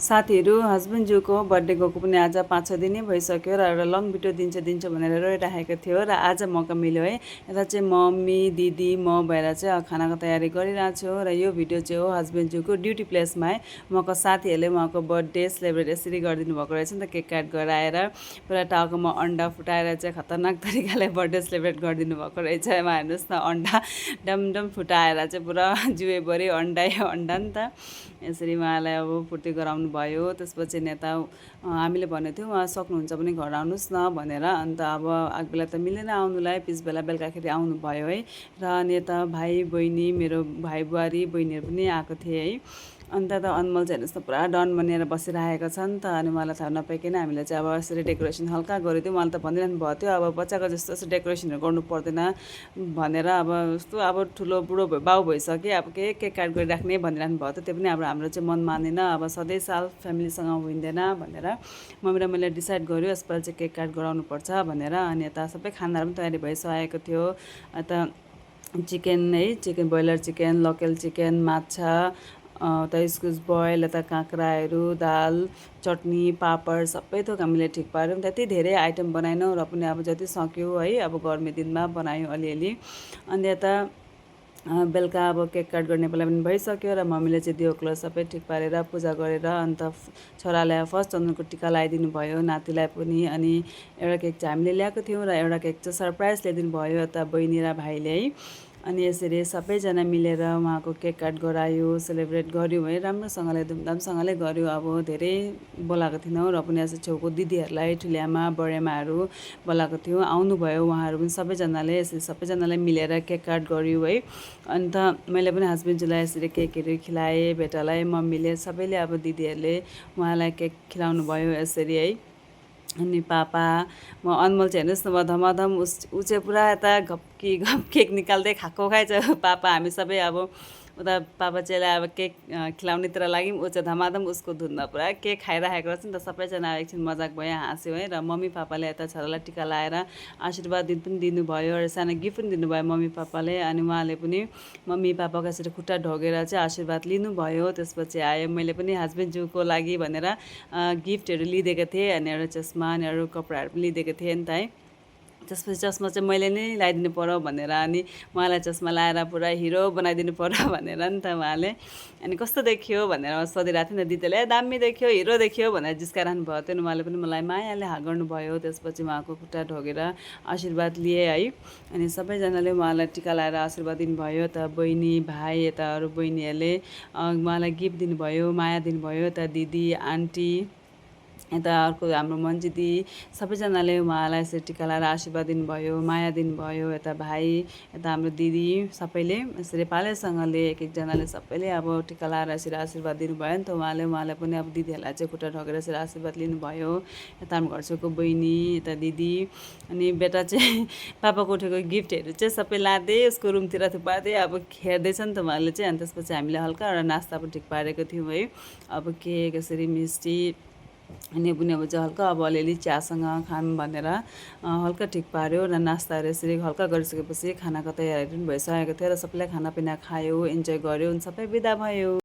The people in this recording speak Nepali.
साथीहरू हस्बेन्डज्यूको बर्थडे गएको पनि आज 5-6 दिन भइसक्यो र एउटा लङ भिडियो दिन्छ भनेर रोइराखेको थियो र आज मौका मिल्यो है। यता चाहिँ मम्मी दिदी म भएर चाहिँ खानाको तयारी गरिरहेको छु र यो भिडियो चाहिँ हो हस्बेन्डज्यूको ड्युटी प्लेसमा है। उहाँको साथीहरूले उहाँको बर्थडे सेलिब्रेट यसरी गरिदिनु भएको रहेछ नि त, केक काट गराएर पुरा टाउकोमा अन्डा फुटाएर चाहिँ खतरनाक तरिकाले बर्थडे सेलिब्रेट गरिदिनु भएको रहेछ। हेर्नुहोस् न, अन्डा डमडम फुटाएर चाहिँ पुरा जिउभरि अन्डा नि त। यसरी उहाँलाई अब फुर्ती गराउनु भयो। त्यसपछि नेता हामीले भनेको थियौँ उहाँ सक्नुहुन्छ भने घर आउनुहोस् न भनेर। अन्त अब अघिबेला त मिलेन आउनुलाई, पिस बेलुकाखेरि आउनुभयो है। र नेता भाइ बहिनी, मेरो भाइ बुहारी बहिनीहरू पनि आएको थिए है। अन्त त अनमोल चाहिँ हेर्नुहोस् न पुरा डन बनेर बसिरहेको छ नि त। अनि उहाँलाई थाहा नपाइकन हामीले चाहिँ अब यसरी डेकोरेसन हल्का गरिदिउँ। उहाँले त भनिरहनु भएको थियो अब बच्चाको जस्तो डेकोरेसनहरू गर्नु पर्दैन भनेर। अब यस्तो अब ठुलो बुढो बाउ भइसक्यो, अब के केक काट गरिराख्ने भनिरहनु भएको थियो। त्यो पनि अब हाम्रो चाहिँ मन मानेन, अब सधैँ साल फ्यामिलीसँग हुँदैन भनेर मम्मी र मैले डिसाइड गऱ्यो यसपालि चाहिँ केक काट गराउनुपर्छ भनेर। अनि यता सबै खानाहरू पनि तयारी भइसकेको थियो। यता चिकन है, chicken broiler chicken, local chicken, माछा, त इस्कुस बोइल, यता काँक्राहरू, दाल, चटनी, पापड सबै थोक हामीले ठिक पाऱ्यौँ। त्यति धेरै आइटम बनाएनौँ र पनि अब जति सक्यो है, अब गर्मी दिनमा बनायौँ अलिअलि। अनि यता बेलुका अब केक काट गर्ने बेला पनि भइसक्यो र मम्मीले चाहिँ दियो क्लोज सबै ठिक पारेर पूजा गरेर अन्त छोरालाई फर्स्ट चन्दनको टिका लगाइदिनु भयो, नातिलाई पनि। अनि एउटा केक चाहिँ हामीले ल्याएको थियौँ र एउटा केक चाहिँ सरप्राइज ल्याइदिनु भयो यता बहिनी र भाइले है। अनि यसरी सबैजना मिलेर उहाँको केक काट गरायो, सेलिब्रेट गऱ्यौँ है, राम्रोसँगले धुमधामसँगले गऱ्यौँ। अब धेरै बोलाएको थिएनौँ र पनि यसो छेउको दिदीहरूलाई, ठुलिआमा बडेआमाहरू बोलाएको थियौँ, आउनुभयो उहाँहरू पनि सबैजनाले। यसरी सबैजनाले मिलेर केक काट गऱ्यौँ है। अन्त मैले पनि हस्बेन्डज्यूलाई यसरी केकहरू खिलाएँ, बेटालाई, मम्मीले सबैले अब दिदीहरूले उहाँलाई केक खिलाउनु भयो यसरी है। अनि पापा म अनमोल चाहिँ हेर्नुहोस् न, धमाधम ऊ चाहिँ पुरा यता घप्की केक निकाल्दै खाएको खाएछ पापा। हामी सबै अब उता पापा चाहिँलाई अब केक खिलाउनेतिर लाग्यौँ, ऊ चाहिँ धमाधम उसको धुनमा पुरा केक खाइराखेको रहेछ नि त। सबैजना एकछिन मजाक भयो, हाँस्यो है। र मम्मी पापाले यता छोरालाई टिका लाएर आशीर्वाद पनि दिनुभयो र सानो गिफ्ट पनि दिनुभयो मम्मी पापाले। अनि उहाँले पनि मम्मी पापाको यसरी खुट्टा ढोगेर चाहिँ आशीर्वाद लिनुभयो। त्यसपछि आयो, मैले पनि हस्बेन्डज्यूको लागि भनेर गिफ्टहरू लिइदिएको थिएँ। अनि एउटा चस्मा अनि अरू कपडाहरू पनि लिइदिएको थिएँ नि त है। त्यसपछि चस्मा चाहिँ मैले नै लगाइदिनु पर्यो भनेर, अनि उहाँलाई चस्मा लाएर पुरा हिरो बनाइदिनु पर्यो भनेर नि त उहाँले। अनि कस्तो देखियो भनेर सोधिरहेको थियो नि त दिदीले, दामी देखियो, हिरो देखियो भनेर जिस्काइरहनु भएको थियो। अनि उहाँले पनि मलाई मायाले हाँ गर्नुभयो। त्यसपछि उहाँको खुट्टा ढोगेर आशीर्वाद लिए है। अनि सबैजनाले उहाँलाई टिका लाएर आशीर्वाद दिनुभयो। यता बहिनी भाइ, यता अरू बहिनीहरूले उहाँलाई गिफ्ट दिनुभयो, माया दिनुभयो। यता दिदी, आन्टी, यता अर्को हाम्रो मन्जी दिदी, सबैजनाले उहाँलाई यसरी टिका लाएर आशीर्वाद दिनुभयो, माया दिनुभयो। यता भाइ, यता हाम्रो दिदी, सबैले यसरी पालैसँगले एक एकजनाले सबैले अब टिका लाएर यसरी आशीर्वाद दिनुभयो नि त उहाँलाई पनि अब दिदीहरूलाई चाहिँ खुट्टा ढोगेर यसरी आशीर्वाद लिनुभयो। यता हाम्रो घरछेउको बहिनी, यता दिदी। अनि बेटा चाहिँ पापाको उठेको गिफ्टहरू चाहिँ सबै लाँदै उसको रुमतिर थुपार्दै अब हेर्दैछ नि त उहाँले चाहिँ। अनि त्यसपछि हामीले हल्का एउटा नास्ता पनि ठिक पारेको थियौँ है। अब केक यसरी मिस्टी अनि पनि अब चाहिँ हल्का अब अलिअलि चियासँग खाऊँ भनेर हल्का ठिक पार्यो। र नास्ताहरू यसरी हल्का गरिसकेपछि खानाको तयारीहरू पनि भइसकेको थियो र सबैले खानापिना खायो, इन्जोय गऱ्यो, अनि सबै बिदा भयो।